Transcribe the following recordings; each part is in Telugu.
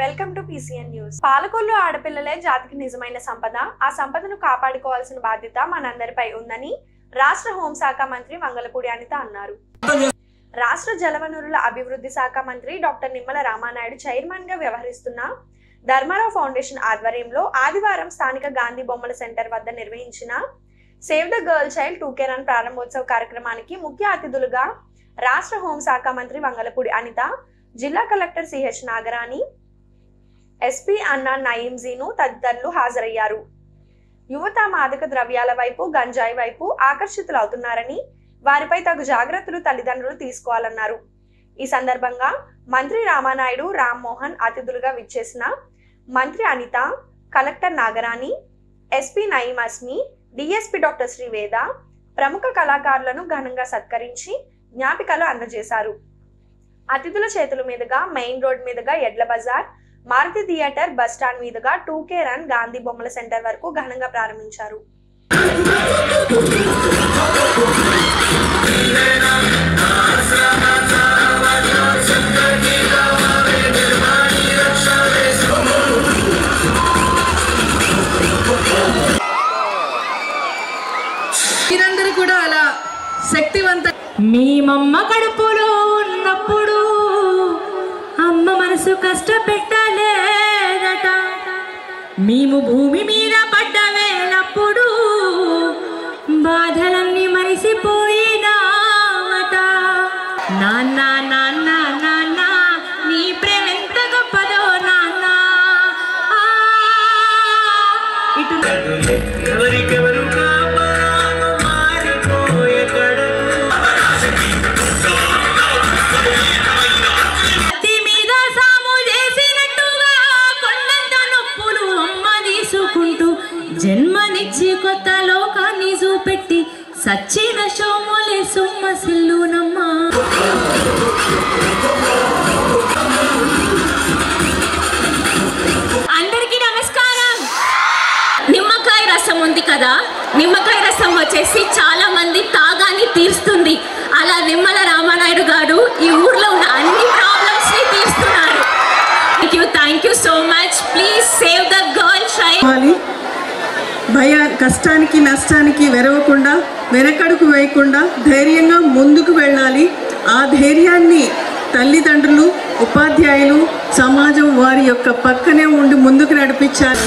Welcome to PCN news. Palakollu ఆడపిల్లలే జాతికి నిజమైన సంపద. ఆ సంపదను కాపాడుకోవాల్సిన బాధ్యత మనందరిపై ఉందని రాష్ట్ర హోంశాఖ మంత్రి మంగళపూడి అనిత అన్నారు. రాష్ట్ర జలవనరుల అభివృద్ధి శాఖ మంత్రి డాక్టర్ నిమ్మల రామానాయుడు చైర్మన్ గా వ్యవహరిస్తున్న ధర్మారావు ఫౌండేషన్ ఆధ్వర్యంలో ఆదివారం స్థానిక గాంధీ బొమ్మల సెంటర్ వద్ద నిర్వహించిన save the girl child 2K run ప్రారంభోత్సవ కార్యక్రమానికి ముఖ్య అతిథులుగా రాష్ట్ర హోంశాఖ మంత్రి మంగళపూడి అనిత, జిల్లా కలెక్టర్ CH నాగరాణి, SP అన్నా నయీంజీను తదితరులు హాజరయ్యారు. యువత మాదక ద్రవ్యాల వైపు, గంజాయి వైపు ఆకర్షితులవుతున్నారని, వారిపై తగు జాగ్రత్తలు తల్లిదండ్రులు తీసుకోవాలన్నారు. ఈ సందర్భంగా మంత్రి రామానాయుడు, రామ్మోహన్ అతిథులుగా విచ్చేసిన మంత్రి Anitha, collector Nagarani, SP Nayeem Asmi, DSP doctor Sri Veda ప్రముఖ కళాకారులను ఘనంగా సత్కరించి జ్ఞాపికలు అందజేశారు. అతిథుల చేతుల మీదుగా మెయిన్ రోడ్ మీదుగా Edla Bazar, Maruti theatre, bus stand మీదుగా 2K రన్ గాంధీ బొమ్మల సెంటర్ వరకు ఘనంగా ప్రారంభించారు. మీరందరూ కూడా అలా శక్తివంత. మీ మమ్మ కడుపులో ఉన్నప్పుడు అమ్మ మనసు కష్టపెట్టలేదట, మేము భూమి మీద పడ్డ వేలప్పుడు బాధలన్నీ మరిసిపోయినామట. నాన్న నాన్న నాన్న నీ ప్రేమ ఎంత గొప్పదో నాన్న. ఇటు జన్మనిచ్చి కొత్త లోకాన్ని చూపెట్టి సచ్చిన సోములే సొమ్మసిల్లునమ్మా. అందరికీ నమస్కారం. నిమ్మకాయ రసం ఉంది కదా, నిమ్మకాయ రసం వచ్చేసి చాలా మంది తాగాన్ని తీరుస్తుంది. అలా నిమ్మల రామానాయుడు గారు ఈ ఊర్లో ఉన్న అన్ని ప్రాబ్లమ్స్ ని తీరుస్తున్నారు. Thank you so much. Please save the girl child. కష్టానికి నష్టానికి వెరవకుండా, వెనకడుగు వేయకుండా ధైర్యంగా ముందుకు వెళ్ళాలి. ఆ ధైర్యాన్ని తల్లిదండ్రులు, ఉపాధ్యాయులు, సమాజం వారి యొక్క పక్కనే ఉండి ముందుకు నడిపించాలి.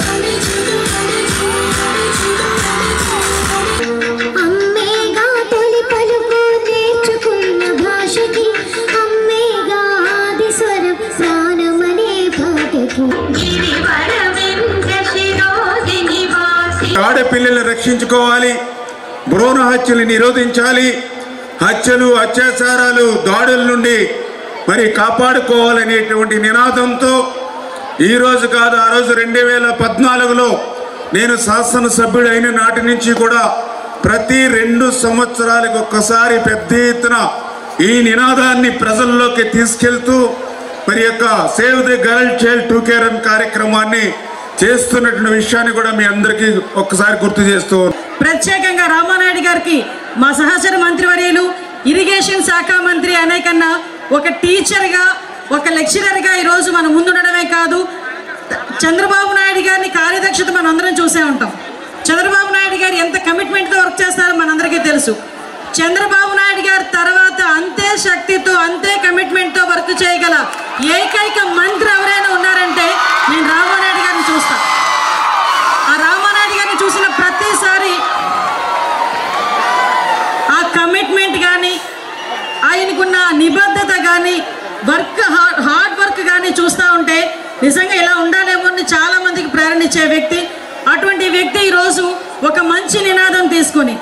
ఆడపిల్లలు రక్షించుకోవాలి, భ్రూణ హత్యలు నిరోధించాలి, హత్యలు, అత్యాచారాలు, దాడుల నుండి మరి కాపాడుకోవాలనేటువంటి నినాదంతో ఈరోజు కాదు, ఆ రోజు 2014లో నేను శాసనసభ్యుడు అయిన నాటి నుంచి కూడా ప్రతి 2 సంవత్సరాలకు ఒక్కసారి పెద్ద ఎత్తున ఈ నినాదాన్ని ప్రజల్లోకి తీసుకెళ్తూ మరి యొక్క save the girl child 2K run కార్యక్రమాన్ని చేస్తున్నటువంటి విషయాన్ని కూడా మీ అందరికీ ఒక్కసారి గుర్తు చేస్తూ, ప్రత్యేకంగా రామానాయుడు గారికి, మా సహచర మంత్రివర్యులు, ఇరిగేషన్ శాఖ మంత్రి అనే కన్నా ఒక టీచర్గా, ఒక లెక్చరర్గా ఈరోజు మనం ముందుండడమే కాదు, చంద్రబాబు నాయుడు గారిని కార్యదక్షత మనం అందరం చూసే ఉంటాం. చంద్రబాబు నాయుడు గారు ఎంత కమిట్మెంట్తో వర్క్ చేస్తారో మనందరికీ తెలుసు. చంద్రబాబు నాయుడు గారి తర్వాత అంతే శక్తితో, అంతే కమిట్మెంట్తో వర్క్ చేయగల ఏకైక మంత్రి ఎవరైనా ఉన్నారంటే నేను రామానాయుడు గారిని చూస్తా. ఆ రామానాయుడు గారిని చూసిన ప్రతిసారి ఆ కమిట్మెంట్ కానీ, ఆయనకున్న నిబద్ధత కానీ, హార్డ్ వర్క్ కానీ చూస్తూ ఉంటే నిజంగా ఇలా ఉండాలేమో అని చాలా మందికి ప్రేరణ ఇచ్చే వ్యక్తి. అటువంటి వ్యక్తి ఈరోజు ఒక మంచి నినాదం తీసుకొని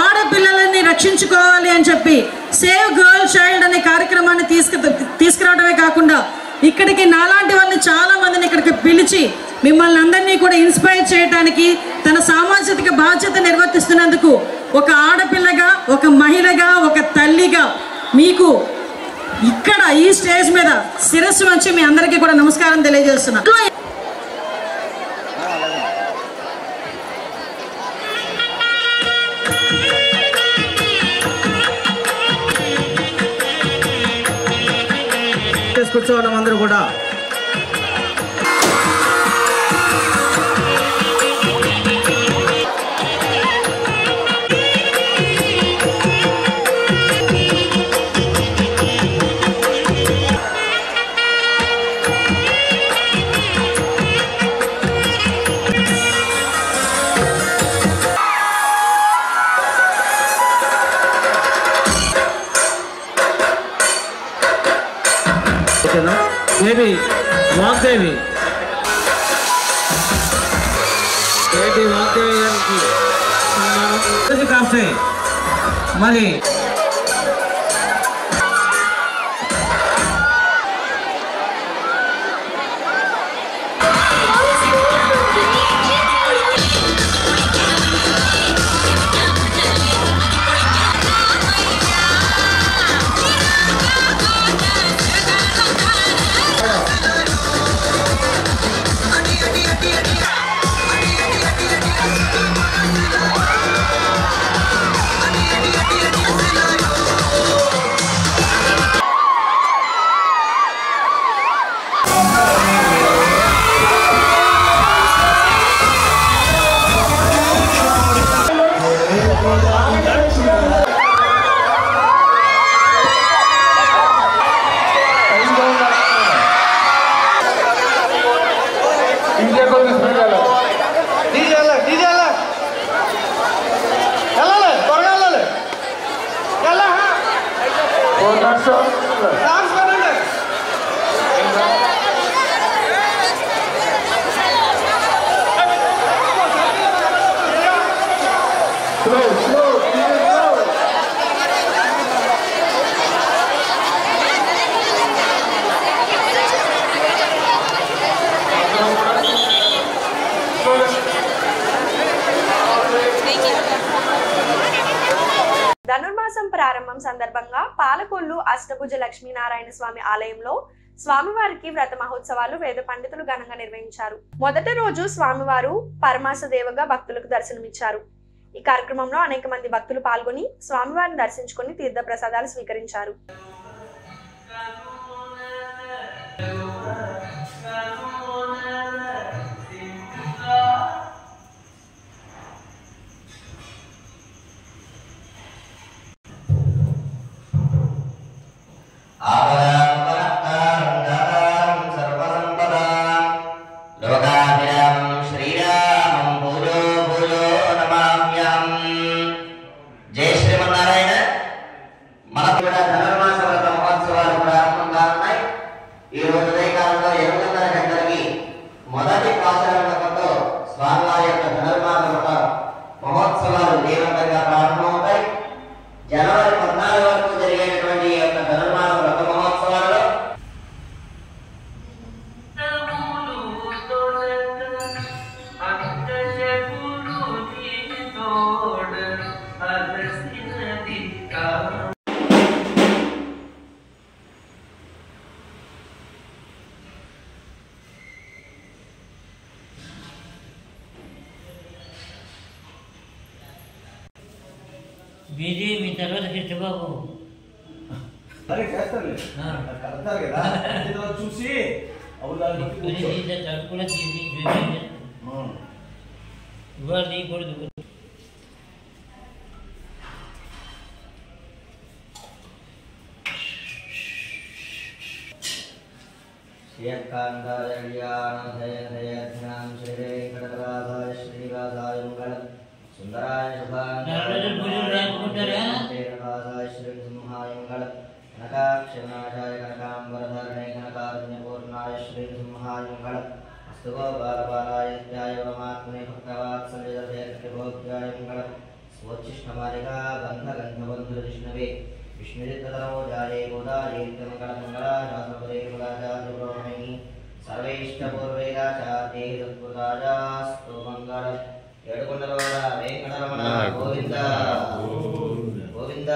ఆడపిల్లలని రక్షించుకోవాలి అని చెప్పి సేవ్ గర్ల్ చైల్డ్ అనే కార్యక్రమాన్ని తీసుకురావడమే కాకుండా ఇక్కడికి నాలాంటి వాళ్ళని చాలా మందిని ఇక్కడికి పిలిచి మిమ్మల్ని అందరినీ కూడా ఇన్స్పైర్ చేయడానికి తన సామాజిక బాధ్యత నిర్వర్తిస్తున్నందుకు ఒక ఆడపిల్లగా, ఒక మహిళగా, ఒక తల్లిగా మీకు ఇక్కడ ఈ స్టేజ్ మీద శిరస్సు వంచి మీ అందరికీ కూడా నమస్కారం తెలియజేస్తున్నా. కూర్చోవడం అందరూ కూడా వాగ్దేవి కేటి వాగ్దేవి గారికి సన్మానం కాస్తే మరి ధనుర్మాసం ప్రారంభం సందర్భంగా పాలకొల్లు అష్టభుజ లక్ష్మీనారాయణ స్వామి ఆలయంలో స్వామివారికి వ్రత మహోత్సవాలు వేద పండితులు ఘనంగా నిర్వహించారు. మొదటి రోజు స్వామివారు పరమాస దేవగా భక్తులకు దర్శనమిచ్చారు. ఈ కార్యక్రమంలో అనేక మంది భక్తులు పాల్గొని స్వామివారిని దర్శించుకుని తీర్థ ప్రసాదాలు స్వీకరించారు. బీజీ మీ తర్వాత కృష్ణబాబు చూసి కూడా తీసి ఇవాళ తీయకూడదు. సుందరాయ నకాక్షనాశాయ కనకాంబరధరణే కనకారుణ్యపూర్ణాయ శ్రీ సింహాయ మంగళం అస్తు బాలబాలాయ పరమాత్మనే భక్తవాత్సల్యభోగ్యాయ మంగళం స్వోచ్ఛిష్టమాలికా గంధగంధబంధురజిష్ణవే విష్ణుజిత్తరమోజాయే గోదాయే మంగళమంగళాశాసనపదే కులాచార్యబ్రహ్మణి సర్వేష్టపూర్వైరాచార్యే సత్కృతాయాస్తు మంగళం ఏడుకొండలవాడ వెంకటరమణ గోవింద గోవింద.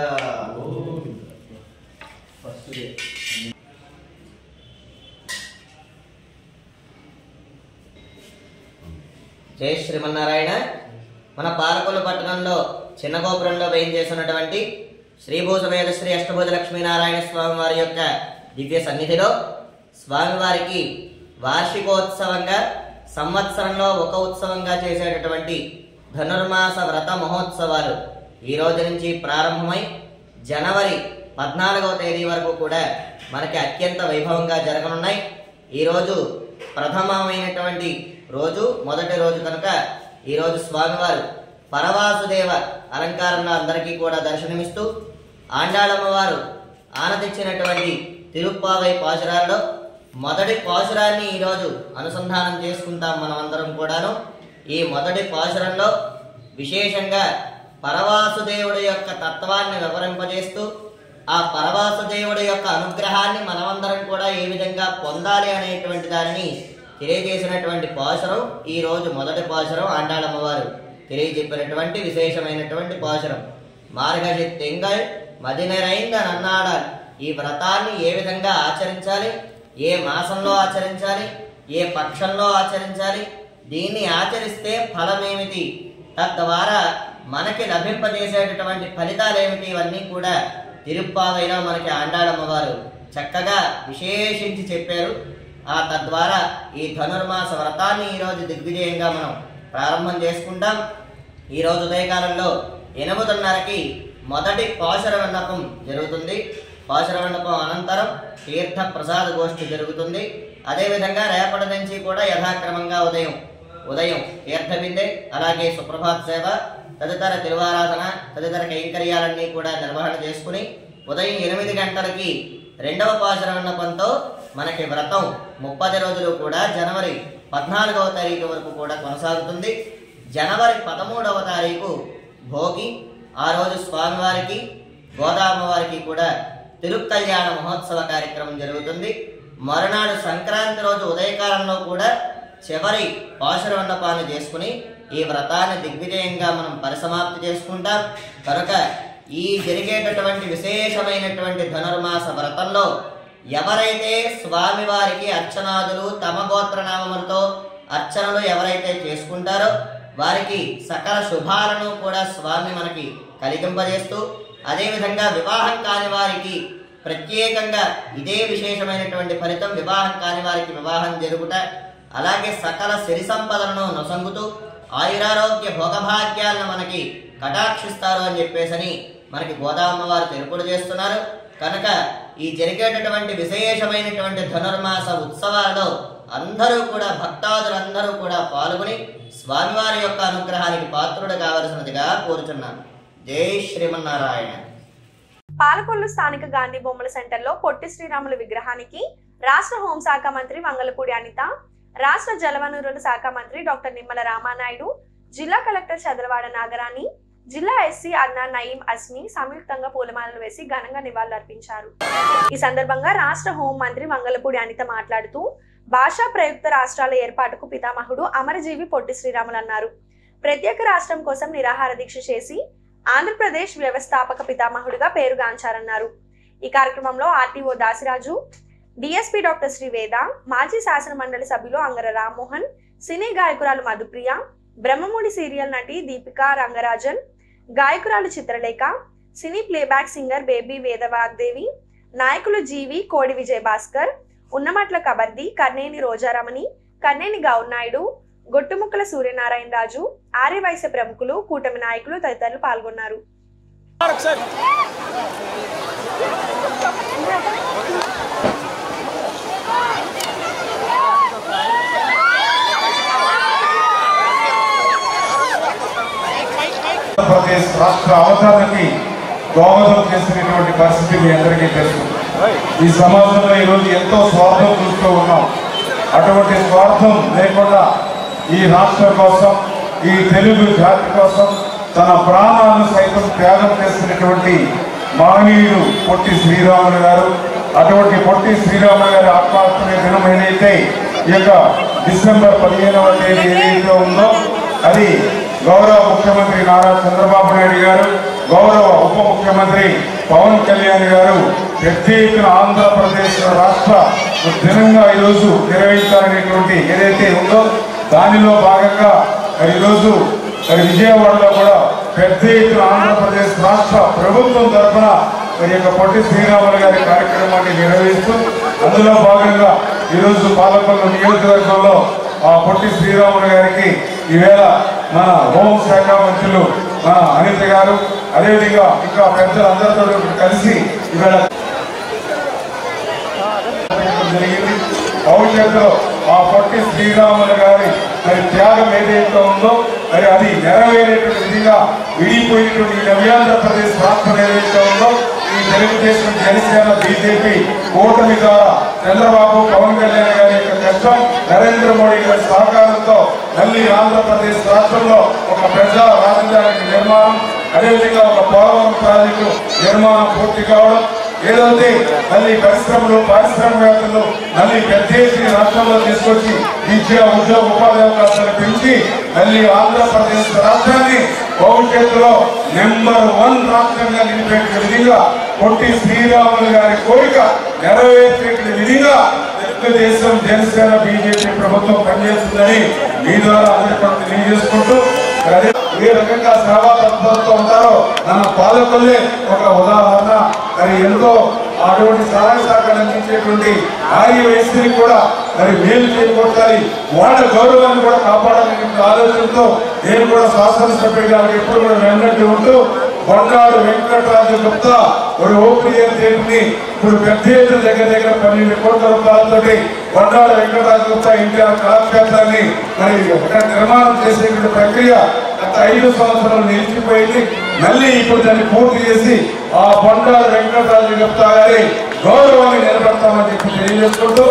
జై శ్రీమన్నారాయణ. మన పాలకొల్లు పట్టణంలో చిన్న గోపురంలో వేయించేసినటువంటి శ్రీభూసమేధ శ్రీ అష్టభుజ లక్ష్మీనారాయణ స్వామి వారి యొక్క దివ్య సన్నిధిలో స్వామివారికి వార్షికోత్సవంగా సంవత్సరంలో ఒక ఉత్సవంగా చేసేటటువంటి ధనుర్మాస వ్రత మహోత్సవాలు ఈ రోజు నుంచి ప్రారంభమై జనవరి 14వ తేదీ వరకు కూడా మనకి అత్యంత వైభవంగా జరగనున్నాయి. ఈరోజు ప్రథమమైనటువంటి రోజు, మొదటి రోజు కనుక ఈరోజు స్వామివారు పరవాసుదేవ అలంకారంలో అందరికీ కూడా దర్శనమిస్తూ ఆండాళమ్మ వారు ఆనతిచ్చినటువంటి తిరుప్పావై పాశురాల్లో మొదటి పాశురాన్ని ఈరోజు అనుసంధానం చేసుకుంటాం మనమందరం కూడాను. ఈ మొదటి పాశురంలో విశేషంగా పరవాసుదేవుడి యొక్క తత్వాన్ని వివరింపజేస్తూ ఆ పరవాసుదేవుడి యొక్క అనుగ్రహాన్ని మనమందరం కూడా ఏ విధంగా పొందాలి అనేటువంటి దానిని తెలియజేసినటువంటి పాశురం ఈ రోజు మొదటి పాశురం. ఆండాళమ్మవారు తెలియజెప్పినటువంటి విశేషమైనటువంటి పాశురం. మార్గశి తింగళ్ మదినరైంద నన్నాడాలి. ఈ వ్రతాన్ని ఏ విధంగా ఆచరించాలి, ఏ మాసంలో ఆచరించాలి, ఏ పక్షంలో ఆచరించాలి, దీన్ని ఆచరిస్తే ఫలమేమిటి, తద్వారా మనకి లభింపజేసేటటువంటి ఫలితాలు ఏమిటి, ఇవన్నీ కూడా తిరుప్పావైలో మనకి ఆండాళమ్మవారు చక్కగా విశేషించి చెప్పారు. ఆ తద్వారా ఈ ధనుర్మాస వ్రతాన్ని ఈరోజు దిగ్విజయంగా మనం ప్రారంభం చేసుకుంటాం. ఈరోజు ఉదయకాలంలో 8:30కి మొదటి పాశుర మండపం జరుగుతుంది. పాశుర మండపం అనంతరం తీర్థ ప్రసాద గోష్ఠి జరుగుతుంది. అదేవిధంగా రేపటి నుంచి కూడా యథాక్రమంగా ఉదయం తీర్థ బిందె, అలాగే సుప్రభాత్ సేవ, తదితర తిరువారాధన, తదితర కైంకర్యాలన్నీ కూడా నిర్వహణ చేసుకుని ఉదయం 8 గంటలకి రెండవ పాశుర మండపంతో మనకి వ్రతం 30 రోజులు కూడా జనవరి 14వ తారీఖు వరకు కూడా కొనసాగుతుంది. జనవరి 13వ తారీఖు భోగి. ఆ రోజు స్వామివారికి గోదామ్మవారికి కూడా తిరుకల్యాణ మహోత్సవ కార్యక్రమం జరుగుతుంది. మరునాడు సంక్రాంతి రోజు ఉదయకాలంలో కూడా చివరి పాశుర మండపాన్ని చేసుకుని ఈ వ్రతాన్ని దిగ్విజయంగా మనం పరిసమాప్తి చేసుకుంటాం. కనుక ఈ జరిగేటటువంటి విశేషమైనటువంటి ధనుర్మాస వ్రతంలో ఎవరైతే స్వామివారికి అర్చనాదులు తమ గోత్రనామములతో అర్చనలు ఎవరైతే చేసుకుంటారో వారికి సకల శుభాలను కూడా స్వామి మనకి కలిగింపజేస్తూ, అదేవిధంగా వివాహం కాని వారికి ప్రత్యేకంగా ఇదే విశేషమైనటువంటి ఫలితం, వివాహం కాని వారికి వివాహం జరుగుట, అలాగే సకల సిరి సంపదలను నొసంగుతూ ఆయురారోగ్య భోగభాగ్యాలను మనకి కటాక్షిస్తారు అని చెప్పేసని మనకి గోదామ్మవారు తెలుపుడు చేస్తున్నారు. కనుక ఈ జరిగేటటువంటి విశేషమైనటువంటి ధనుర్మాస ఉత్సవాలలో అందరూ కూడా భక్తాదులందరూ కూడా పాల్గొని స్వామివారి యొక్క అనుగ్రహానికి పాత్రుడు కావలసినదిగా కోరుచున్నాను. జై శ్రీమన్నారాయణ. పాలకొల్లు స్థానిక గాంధీ బొమ్మల సెంటర్లో పొట్టి శ్రీరాములు విగ్రహానికి రాష్ట్ర హోంశాఖ మంత్రి వంగలపూడి అనిత, రాష్ట్ర జలవనరుల శాఖ మంత్రి డాక్టర్ నిమ్మల రామానాయుడు, జిల్లా కలెక్టర్ చదలవాడ నాగరాణి, జిల్లా ఎస్సీ అన్నా నయీం అస్మి సంయుక్తంగా పూలమాలలు వేసి ఘనంగా నివాళులర్పించారు. ఈ సందర్భంగా రాష్ట్ర హోం మంత్రి వంగలపూడి అనిత మాట్లాడుతూ భాషా ప్రయుక్త రాష్ట్రాల ఏర్పాటుకు పితామహుడు అమరజీవి పొట్టి శ్రీరాములు అన్నారు. ప్రత్యేక రాష్ట్రం కోసం నిరాహార దీక్ష చేసి ఆంధ్రప్రదేశ్ వ్యవస్థాపక పితామహుడిగా పేరుగాంచారన్నారు. ఈ కార్యక్రమంలో RTO Dasiraju, DSP doctor Sri Veda, మాజీ శాసన మండలి సభ్యులు అంగర రామ్మోహన్, సినీ గాయకురాలు మధుప్రియ, బ్రహ్మముడి సీరియల్ నటి దీపికా రంగరాజన్, గాయకురాలు చిత్రలేఖ, సినీ ప్లేబ్యాక్ సింగర్ బేబీ వేదవాగ్దేవి, నాయకులు జీవి కోడి విజయ్ భాస్కర్, ఉన్నమట్ల కబర్ది, కర్నేని రోజారమణి, కర్నేని గౌర్నాయుడు, గొట్టుముక్కల సూర్యనారాయణ రాజు, ఆర్యవైశ్య ప్రముఖులు, కూటమి నాయకులు తదితరులు పాల్గొన్నారు. ఆంధ్రప్రదేశ్ రాష్ట్ర అవతరణకి దోహదం చేసినటువంటి పరిస్థితి మీ అందరికీ తెలుసు. ఈ సమాజంలో ఈరోజు ఎంతో స్వార్థం చూస్తూ ఉన్నాం. అటువంటి స్వార్థం లేకుండా ఈ రాష్ట్రం కోసం, ఈ తెలుగు జాతి కోసం తన ప్రాణాలను సైతం త్యాగం చేసినటువంటి మహనీయుడు పొట్టి శ్రీరాములు గారు. అటువంటి పొట్టి శ్రీరాములు గారి ఆత్మహత్య దినం ఏదైతే ఈ యొక్క డిసెంబర్ 15వ తేదీ ఏదైతే ఉందో అది గౌరవ ముఖ్యమంత్రి నారా చంద్రబాబు నాయుడు గారు, గౌరవ ఉప ముఖ్యమంత్రి పవన్ కళ్యాణ్ గారు పెద్ద ఎత్తున ఆంధ్రప్రదేశ్ రాష్ట్ర దినంగా ఈరోజు నిర్వహించాలనేటువంటి ఏదైతే ఉందో దానిలో భాగంగా ఈరోజు విజయవాడలో కూడా పెద్ద ఎత్తున ఆంధ్రప్రదేశ్ రాష్ట్ర ప్రభుత్వం తరఫున మరి యొక్క పొట్టి శ్రీరాములు గారి కార్యక్రమాన్ని నిర్వహిస్తూ అందులో భాగంగా ఈరోజు పాలకొల్లు నియోజకవర్గంలో ఆ పొట్టి శ్రీరాములు గారికి ఈవేళ మన హోంశాఖ మంత్రులు మన అనిత గారు, అదేవిధంగా ఇంకా పెద్దలందరితో కలిసి ఈవేళ జరిగింది. భవిష్యత్తులో ఆ పొట్టి శ్రీరాములు గారి మరి త్యాగం ఏదైతే ఉందో మరి అది నెరవేరేటువంటి విధిగా విడిపోయినటువంటి నవ్యాంధ్రప్రదేశ్ రాష్ట్రం ఏదైతే ఉందో ఈ తెలుగుదేశం, జనసేన, బీజేపీ కూటమి ద్వారా చంద్రబాబు పవన్ కళ్యాణ్ గారి యొక్క కష్టం, నరేంద్ర మోడీ గారి సహకారంతో మళ్ళీ ఆంధ్రప్రదేశ్ రాష్ట్రంలో ఒక ప్రజా రాజధానికి నిర్మాణం, అదేవిధంగా ఒక పోలవరం ప్రాజెక్టు నిర్మాణం పూర్తి కావడం, ఏదైతే మళ్ళీ పరిశ్రమలు పారిశ్రామికవేత్తలు మళ్ళీ పెద్ద ఎత్తున రాష్ట్రంలో తీసుకొచ్చి విద్య ఉద్యోగ ఉపాధి అవకాశాలు పెంచి మళ్ళీ ఆంధ్రప్రదేశ్ రాష్ట్రాన్ని భవిష్యత్తులో నెంబర్ 1 రాష్ట్రంగా నిలిపేట విధంగా పొట్టి శ్రీరాములు గారి కోరిక నెరవేర్చే విధంగా తెలుగుదేశం జనసేన బీజేపీ ప్రభుత్వం పనిచేస్తుందని మీ ద్వారా అందరికీ తెలియజేసుకుంటూ ఏ రకంగా సేవా తత్పరతో ఉంటారో మన పాలకులే ఒక ఉదాహరణ. మరి ఎంతో అటువంటి సహాయ సహకారం అందించేటువంటి ఆర్య వయస్సుని కూడా మరి మేలు చేకూర్చాలి, వాళ్ళ గౌరవాన్ని కూడా కాపాడాలనే ఆలోచనతో నేను కూడా శాసనసభ్యుడిగా ఎప్పుడు కూడా వెన్నట్టు ఉంటూ బండారు వెంకటరాజు గుప్తా ఒక ఓపీఎస్ థియేటర్ని ఇప్పుడు పెద్ద ఎత్తున దగ్గర 12 కోట్ల రూపాయలతో బండారు వెంకటరాజు గుప్తా ఎన్టీఆర్ కళాక్షేత్రాన్ని మరి నిర్మాణం చేసేటువంటి ప్రక్రియ గత 5 సంవత్సరాలు నిలిచిపోయింది. మళ్ళీ ఇప్పుడు దాన్ని పూర్తి చేసి ఆ బండారు వెంకటరాజు గుప్తా గారి గౌరవాన్ని నిలబెడతామని చెప్పి తెలియజేసుకుంటూ,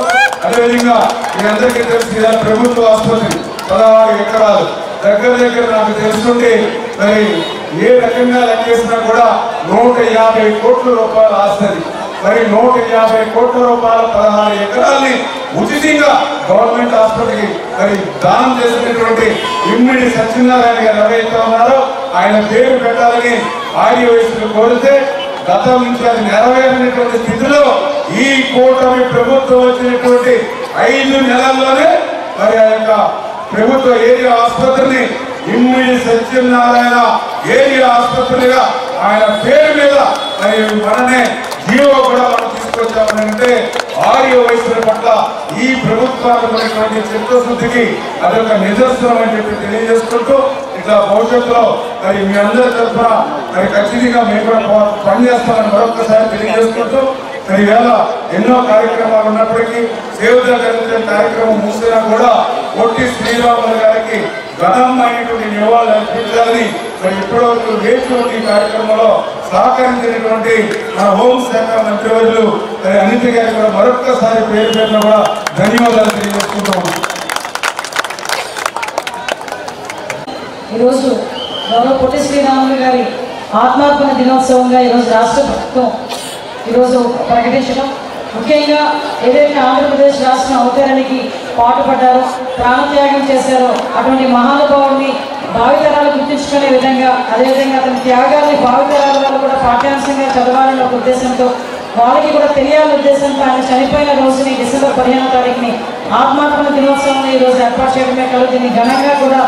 అదేవిధంగా మీ అందరికీ తెలిసి ప్రభుత్వ ఆసుపత్రి 16 ఎకరాలు దగ్గర నాకు తెలుసుకుంటే మరి ఏ రకంగా లెక్కేసినా కూడా 150 కోట్ల రూపాయలు ఆస్తుంది. మరి 150 కోట్ల రూపాయల 16 ఎకరాల్ని ఉచితంగా గవర్నమెంట్ హాస్పిటల్కి మరి దానం చేసినటువంటి ఇమ్మిడి సత్యనారాయణ గారు ఎవరైతే ఉన్నారో ఆయన పేరు పెట్టాలని ఆర్య వయసులు కోరితే గతం నుంచి అది నెరవేరినటువంటి స్థితిలో ఈ కూటమి ప్రభుత్వం వచ్చినటువంటి 5 నెలల్లోనే మరి ఆ యొక్క ప్రభుత్వ ఏరియా ఆసుపత్రిని ఇమ్మిడి సత్యనారాయణ ఏరియా ఆసుపత్రిగా ఆయన పేరు మీద మరి మననే జీవో కూడా మనం తీసుకొచ్చామంటే ఆర్య వయసుల పట్ల ఈ ప్రభుత్వానికి చిత్తశుద్ధికి అదొక నిదర్శనం అని చెప్పి తెలియజేసుకుంటూ, ఇట్లా భవిష్యత్తులో మరి మీ అందరి తరఫున మరి ఖచ్చితంగా మేము కూడా పనిచేస్తామని మరొకసారి తెలియజేసుకుంటూ, మరి వేళ ఎన్నో కార్యక్రమాలు ఉన్నప్పటికీ సేవగా జరిగిన కార్యక్రమం ముగిసినా కూడా పొట్టి శ్రీరాములు గారికి ఘనమైనటువంటి నివాళులు అర్పించాలని మరి ఇప్పటివరకు వేచి ఈ కార్యక్రమంలో సహకరించినటువంటి మన హోంశాఖ మంత్రివర్యులు మరి అనిత గారికి కూడా మరొక్కసారి పేరు పేరున కూడా ధన్యవాదాలు తెలియజేసుకుంటాము. ఈరోజు గౌరవ పొట్టి శ్రీరాములు గారి ఆత్మార్పణ దినోత్సవంగా ఈరోజు రాష్ట్ర ప్రభుత్వం ఈరోజు ప్రకటించడం, ముఖ్యంగా ఏదైతే ఆంధ్రప్రదేశ్ రాష్ట్రం అవతరణకి పాటుపడ్డారో, ప్రాణత్యాగం చేశారో అటువంటి మహానుభావుడిని భావితరాలు గుర్తించుకునే విధంగా, అదేవిధంగా అతని త్యాగాన్ని భావితరాల వాళ్ళు కూడా పాఠ్యాంశంగా చదవాలనే ఒక ఉద్దేశంతో, వాళ్ళకి కూడా తెలియాలనే ఉద్దేశంతో ఆయన చనిపోయిన రోజుని డిసెంబర్ 15వ తారీఖుని ఆత్మార్పణ దినోత్సవం ఈరోజు ఏర్పాటు చేయడమే కాదు, దీన్ని ఘనంగా కూడా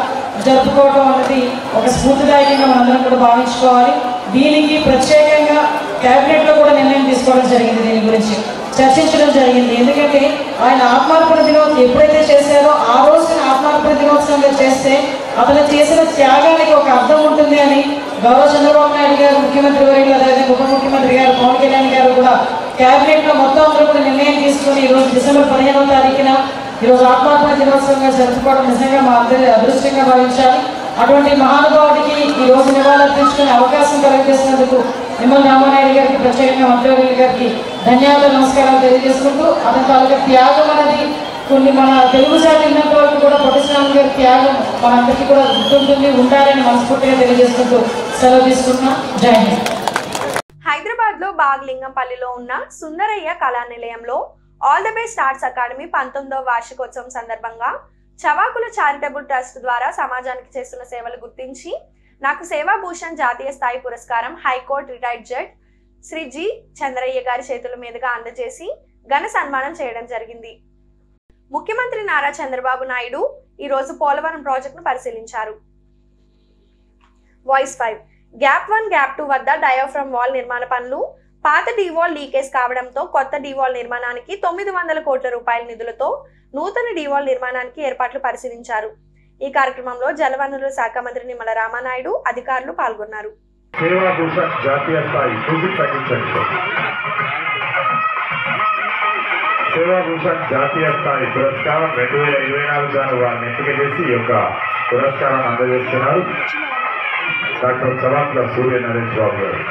జరుపుకోవడం అనేది ఒక స్ఫూర్తిదాయకంగా మనందరం కూడా భావించుకోవాలి. దీనికి ప్రత్యేకంగా క్యాబినెట్లో కూడా నిర్ణయం తీసుకోవడం జరిగింది, దీని గురించి చర్చించడం జరిగింది. ఎందుకంటే ఆయన ఆత్మార్పణ దినోత్సవం ఎప్పుడైతే చేశారో ఆ రోజున ఆత్మార్పణ దినోత్సవంగా చేస్తే అతను చేసిన త్యాగానికి ఒక అర్థం ఉంటుంది అని గౌరవ చంద్రబాబు నాయుడు గారు ముఖ్యమంత్రి వర్యులు, అదేవిధంగా ఉప ముఖ్యమంత్రి గారు పవన్ కళ్యాణ్ గారు కూడా క్యాబినెట్లో మొత్తం అందరూ కూడా నిర్ణయం తీసుకుని ఈరోజు డిసెంబర్ 15వ తారీఖున ఈరోజు ఆత్మార్పణ దినోత్సవంగా జరుపుకోవడం నిజంగా మా అందరి అదృష్టంగా భావించాలి. అటువంటి మహానుభావుడికి ఈ రోజు నివాళులర్పించుకునే అవకాశం కలుగజేసినందుకు నిమ్మల రామానాయుడు గారికి, ప్రత్యేకంగా మంత్రివర్యులు గారికి ధన్యవాదాలు, నమస్కారాలు తెలియజేసుకుంటూ, అతని తాలూకా త్యాగం అనేది కొన్ని మన తెలుగు జాతి ఉన్నంత వరకు కూడా పొట్టి శ్రీరాములు గారి త్యాగం మనందరికీ కూడా గుర్తుంటుంది, ఉండాలని మనస్ఫూర్తిగా తెలియజేసుకుంటూ సెలవు తీసుకుంటున్నాం. జై హింద్. హైదరాబాద్ లో బాగ్లింగంపల్లిలో ఉన్న సుందరయ్య కళా నిలయంలో all the best arts academy 19వ వార్షికోత్సవం సందర్భంగా చవాకుల చారిటబుల్ ట్రస్ట్ ద్వారా సమాజానికి చేస్తున్న సేవలు గుర్తించి నాకు సేవా భూషణ్ జాతీయ స్థాయి పురస్కారం high court retired judge Shri G Chandraiah గారి చేతుల మీదుగా అందజేసి ఘన సన్మానం చేయడం జరిగింది. ముఖ్యమంత్రి నారా చంద్రబాబు నాయుడు ఈ రోజు పోలవరం ప్రాజెక్టును పరిశీలించారు. వాయిస్ 5 గ్యాప్ 1 గ్యాప్ 2 వద్ద డయాఫ్రమ్ వాల్ నిర్మాణ పనులు పాత డీవాల్ లీకేజ్ కావడంతో కొత్త డీవాల్ నిర్మాణానికి 900 కోట్ల రూపాయల నిధులతో నూతన డీవాల్ నిర్మాణానికి ఏర్పాట్లు పరిశీలించారు. ఈ కార్యక్రమంలో జలవనరుల శాఖ మంత్రి నిమ్మల రామానాయుడు అధికారులు పాల్గొన్నారు. సేవా భూషణ్ జాతీయ స్థాయి మ్యూజిక్ తగ్గించండి. సేవా భూషణ్ జాతీయ స్థాయి పురస్కారం 2024 గాను వారిని ఎంపిక చేసి ఈ యొక్క పురస్కారాన్ని అందజేస్తున్నారు డాక్టర్ చవాకుల సూర్య నరేష్ బాబు గారు.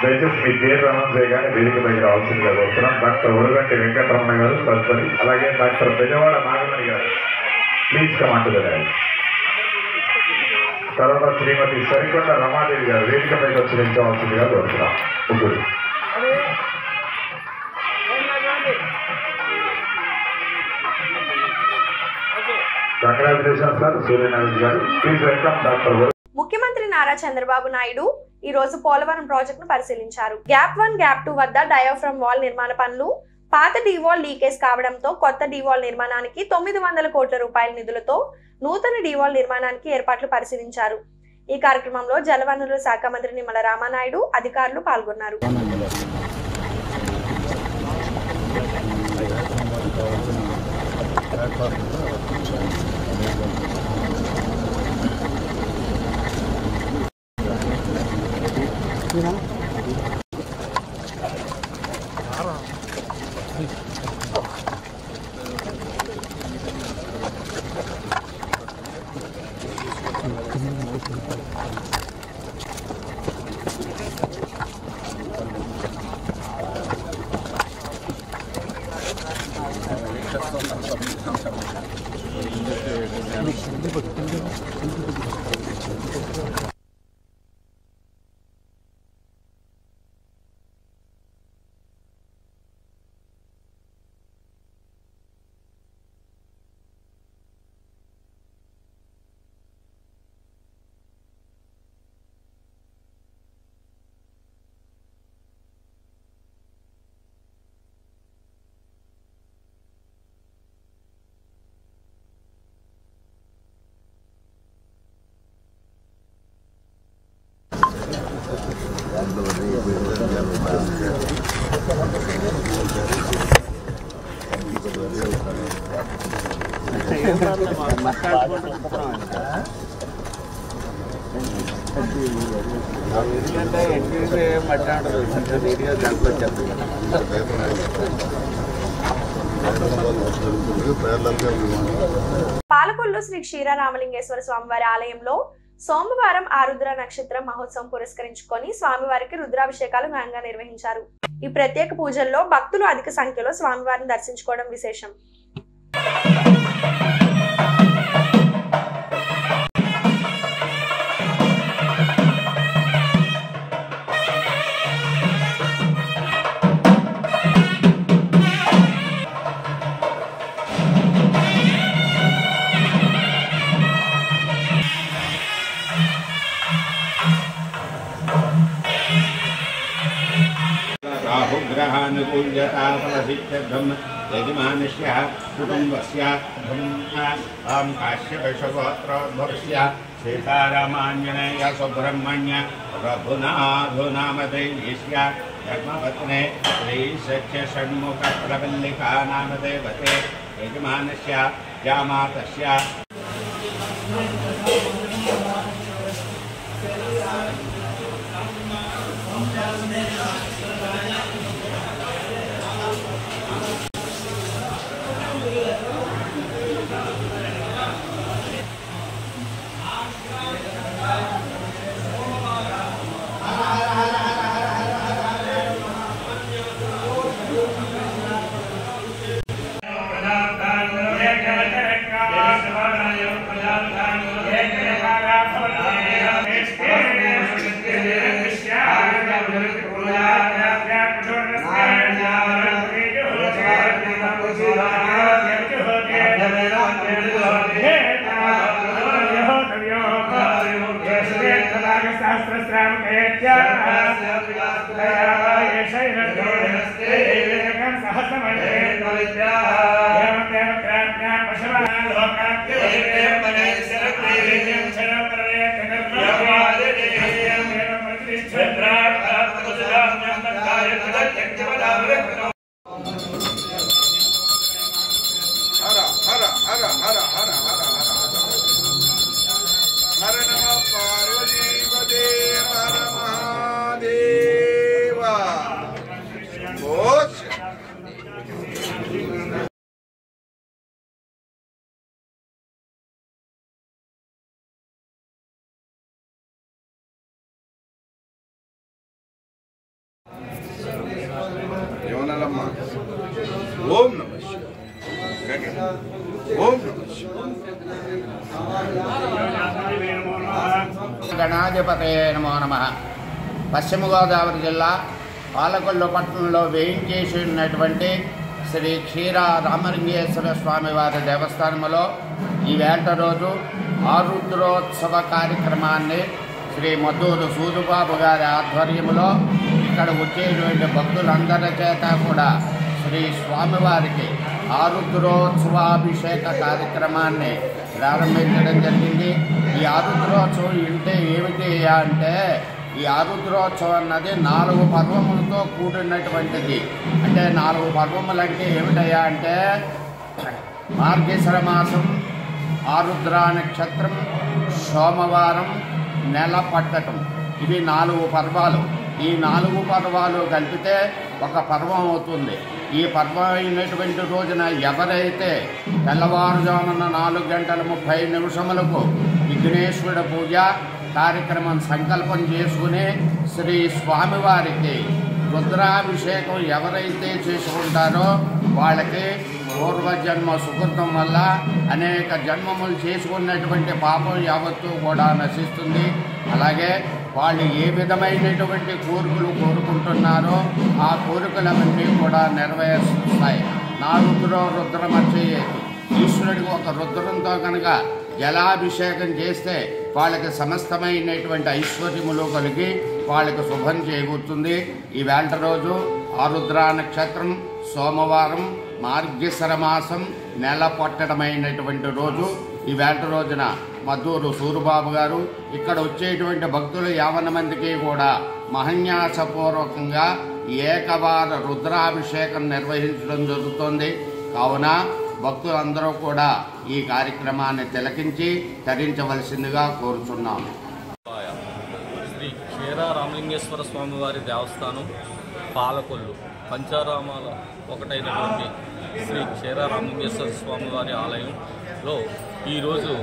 దయచేసి మీ పేరు అనౌన్స్ చేయగానే వేదిక పైకి రావాల్సిందిగా కోరుతున్నాం. డాక్టర్ ఉరగంటి వెంకటరమణ గారు తదుపరి, అలాగే డాక్టర్ బెజవాడ నాగమణి గారు ప్లీజ్ కమాండ్ డాన్స్. తర్వాత శ్రీమతి సరికొండ రమాదేవి గారు వేదిక పైకి వచ్చి నిలిచవలసిందిగా కోరుతున్నాం. ముగ్గురు కంగ్రాచులేషన్ సార్. సూర్యనారాయణ గారు ప్లీజ్ వెల్కమ్ డాక్టర్. ముఖ్యమంత్రి నారా చంద్రబాబు నాయుడు ఈ రోజు పోలవరం ప్రాజెక్టును పరిశీలించారు. గ్యాప్ 1, గ్యాప్ 2 వద్ద డయాఫ్రమ్ వాల్ నిర్మాణ పనులు, పాత డీవాల్ లీకేజ్ కావడంతో కొత్త డీవాల్ నిర్మాణానికి 900 కోట్ల రూపాయల నిధులతో నూతన డీవాల్ నిర్మాణానికి ఏర్పాట్లు పరిశీలించారు. ఈ కార్యక్రమంలో జలవనరుల శాఖ మంత్రి నిమ్మల రామానాయుడు, అధికారులు పాల్గొన్నారు. పాలకొల్లు శ్రీ క్షీరారామలింగేశ్వర స్వామివారి ఆలయంలో సోమవారం ఆరుద్ర నక్షత్రం మహోత్సవం పురస్కరించుకొని స్వామివారికి రుద్రాభిషేకాలు ఘనంగా నిర్వహించారు. ఈ ప్రత్యేక పూజల్లో భక్తులు అధిక సంఖ్యలో స్వామివారిని దర్శించుకోవడం విశేషం. राहुग्रहानुकूल्यताफलसिद्ध्यर्थं यजमानस्य कुटुम्बस्य काश्यपशगोत्रोद्भवस्य सीतारामाञ्जनेय सुब्रह्मण्य रघुनाथनामदेव्यस्य धर्मपत्ने श्रीसत्यषण्मुखप्रवल्लिका नामदेवते यजमानस्य जामातस्य ఓం నమః శివాయ. ఓం నమః శివాయ. గణాధిపతే నమో నమః. పశ్చిమ గోదావరి జిల్లా పాలకొల్లు పట్టణంలో వేయించేసి ఉన్నటువంటి శ్రీ క్షీర రామలింగేశ్వర స్వామి వారి దేవస్థానంలో ఈ వేట రోజు ఆరుద్రోత్సవ కార్యక్రమాన్ని శ్రీ మద్దూరు సూదుబాబు గారి ఆధ్వర్యంలో ఇక్కడ వచ్చేటువంటి భక్తులందరి చేత కూడా శ్రీ స్వామివారికి ఆరుద్రోత్సవాభిషేక కార్యక్రమాన్ని ప్రారంభించడం జరిగింది. ఈ ఆరుద్రోత్సవం అంటే ఏమిటి అంటే ఈ ఆరుద్రోత్సవం అన్నది 4 పర్వములతో కూడినటువంటిది. అంటే 4 పర్వములు అంటే ఏమిటయ్యా అంటే మార్గశిర మాసం, ఆరుద్ర నక్షత్రం, సోమవారం, నెల పట్టటం, ఇవి 4 పర్వాలు. ఈ 4 పర్వాలు కలిపితే ఒక పర్వం అవుతుంది. ఈ పర్వం అయినటువంటి రోజున ఎవరైతే తెల్లవారుజామున 4:30 విఘ్నేశ్వరుడు పూజ కార్యక్రమం సంకల్పం చేసుకుని శ్రీ స్వామివారికి రుద్రాభిషేకం ఎవరైతే చేసుకుంటారో వాళ్ళకి పూర్వజన్మ సుకృతం వల్ల అనేక జన్మములు చేసుకున్నటువంటి పాపం యావత్తు కూడా నశిస్తుంది. అలాగే వాళ్ళు ఏ విధమైనటువంటి కోరికలు కోరుకుంటున్నారో ఆ కోరికలన్నీ కూడా నెరవేరుస్తాయి. నా రుద్రమర్చేయేది ఈశ్వరుడికి ఒక రుద్రంతో కనుక జలాభిషేకం చేస్తే వాళ్ళకి సమస్తమైనటువంటి ఐశ్వర్యములు కలిగి వాళ్ళకి శుభం చేకూరుతుంది. ఈ వేట రోజు ఆరుద్ర నక్షత్రం, సోమవారం, మార్గశిర మాసం, నెల పట్టడమైనటువంటి రోజు. ఈ వేట రోజున మద్దూరు సూరుబాబు గారు ఇక్కడ వచ్చేటువంటి భక్తులు 50 మందికి కూడా మహన్యాసపూర్వకంగా ఏకవార రుద్రాభిషేకం నిర్వహించడం జరుగుతోంది. కావున భక్తులందరూ కూడా ఈ కార్యక్రమాన్ని తిలకించి తరించవలసిందిగా కోరుచున్నాము. శ్రీ క్షీర రామలింగేశ్వర స్వామి వారి దేవస్థానం పాలకొల్లు పంచారామాల ఒకటైనటువంటి శ్రీ క్షీర రామలింగేశ్వర స్వామి వారి ఆలయంలో ఈరోజు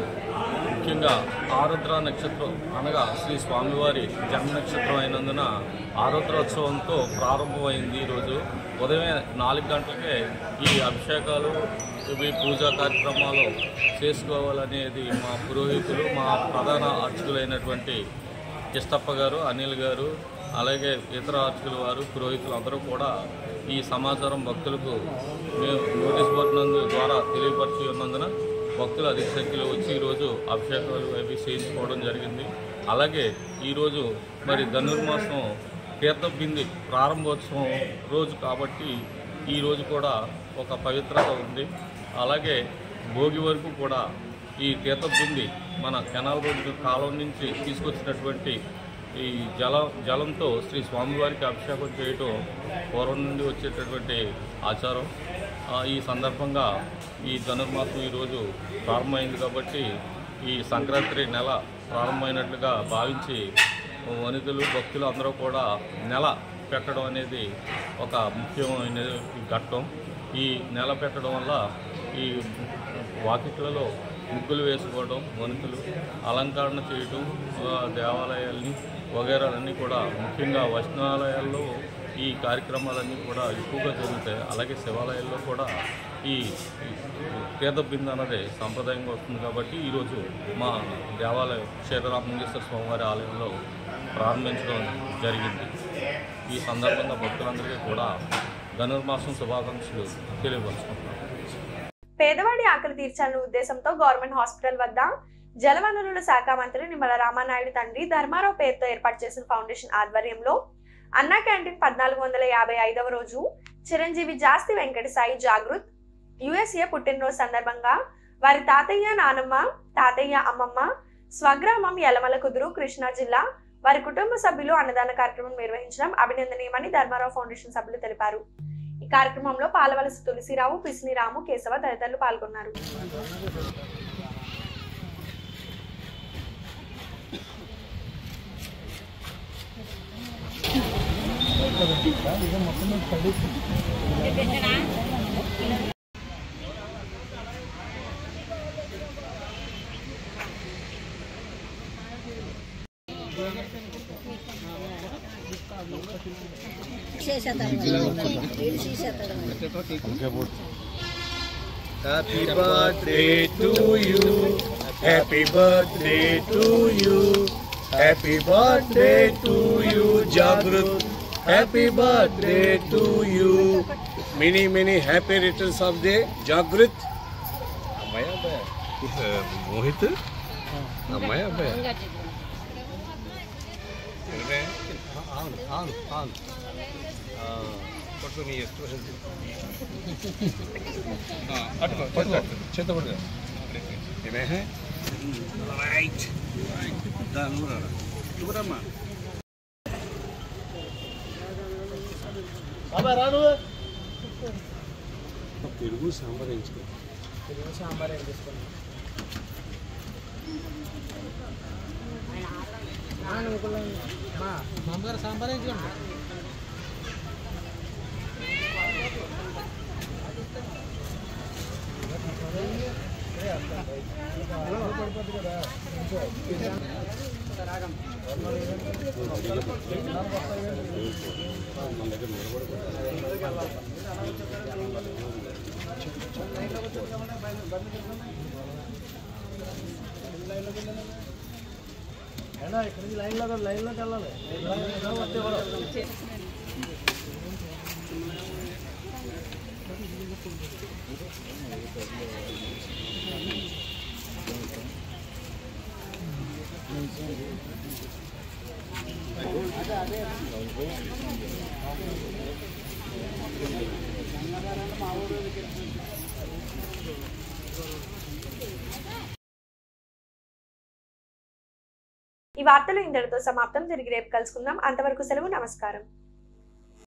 ముఖ్యంగా ఆరుద్ర నక్షత్రం అనగా శ్రీ స్వామివారి జన్మ నక్షత్రం అయినందున ఆరుద్రోత్సవంతో ప్రారంభమైంది. ఈరోజు ఉదయం 4 గంటలకే ఈ అభిషేకాలు ఇవి పూజా కార్యక్రమాలు చేసుకోవాలనేది మా పురోహితులు, మా ప్రధాన అర్చకులైనటువంటి కిష్టప్ప గారు, అనిల్ గారు, అలాగే ఇతర అర్చకుల వారు, పురోహితులు అందరూ కూడా ఈ సమాచారం భక్తులకు మేము నోటీస్ బోర్డు ద్వారా తెలియపరిచి ఉన్నందున భక్తులు అధిక సంఖ్యలో వచ్చి ఈరోజు అభిషేకాలు అవి చేయించుకోవడం జరిగింది. అలాగే ఈరోజు మరి ధనుర్మాసం తీర్థబింది ప్రారంభోత్సవం రోజు కాబట్టి ఈరోజు కూడా ఒక పవిత్రత ఉంది. అలాగే భోగి వరకు కూడా ఈ తీర్థబింది మన కెనాల్ రోడ్డు కాలం నుంచి తీసుకొచ్చినటువంటి ఈ జలంతో శ్రీ స్వామివారికి అభిషేకం చేయటం పూర్వం నుండి వచ్చేటటువంటి ఆచారం. ఈ సందర్భంగా ఈ ధనుర్మాసం ఈరోజు ప్రారంభమైంది కాబట్టి ఈ సంక్రాంతి నెల ప్రారంభమైనట్లుగా భావించి వనితలు భక్తులు అందరూ కూడా నెల పెట్టడం అనేది ఒక ముఖ్యమైన ఘట్టం. ఈ నెల పెట్టడం వల్ల ఈ వాకిట్లలో ముగ్గులు వేసుకోవడం, వనితలు అలంకరణ చేయటం, దేవాలయాల్ని వగైరాలన్నీ కూడా ముఖ్యంగా వైష్ణవాలయాల్లో ఈ కార్యక్రమాలన్నీ కూడా ఎక్కువగా జరుగుతాయి. అలాగే శివాలయాల్లో కూడా ఈ తీర్థబిందు అన్నది సాంప్రదాయంగా వస్తుంది కాబట్టి ఈరోజు మా దేవాలయం క్షీరరామలింగేశ్వర స్వామివారి ఆలయంలో ప్రారంభించడం జరిగింది. ఈ సందర్భంగా భక్తులందరికీ కూడా ధనుర్మాసం శుభాకాంక్షలు తెలియపరుచుకుంటున్నాను. పేదవాడి ఆకలి తీర్చాలనే ఉద్దేశంతో గవర్నమెంట్ హాస్పిటల్ వద్ద జలవనరుల శాఖ మంత్రి నిమ్మల రామానాయుడు తండ్రి ధర్మారావు పేరుతో ఏర్పాటు చేసిన ఫౌండేషన్ ఆధ్వర్యంలో అన్నా క్యాంటీన్ 1455వ రోజు చిరంజీవి జాస్తి వెంకట సాయి జాగృత్ USA పుట్టినరోజు సందర్భంగా వారి తాతయ్య, నానమ్మ, తాతయ్య, అమ్మమ్మ స్వగ్రామం యలమల కుదురు, కృష్ణా జిల్లా వారి కుటుంబ సభ్యులు అన్నదాన కార్యక్రమం నిర్వహించడం అభినందనీయమని ధర్మారావు ఫౌండేషన్ సభ్యులు తెలిపారు. ఈ కార్యక్రమంలో పాలవలస తులసిరావు, పిసినిరాము, కేశవ తదితరులు పాల్గొన్నారు. Happy birthday to you. Happy birthday to you. Happy birthday to you, Jagrut. Happy birthday to you. Many happy returns of the Jagrut. Amaya bhai. Mohit. Amaya bhai. On. పట్టుకొని ఎక్స్ప్రెషన్ చేత పడుతుంది ఏమే రైట్ చూడమ్మా రాను పెరుగు సాంబార్ వేయించుకో మామగారు సాంబార్ వేయించుకోండి ఇక్కడికి లైన్లోకి వెళ్ళాలి ఈ వార్తలు ఇంతటితో సమాప్తం. తిరిగి రేపు కలుసుకుందాం. అంతవరకు సెలవు. నమస్కారం.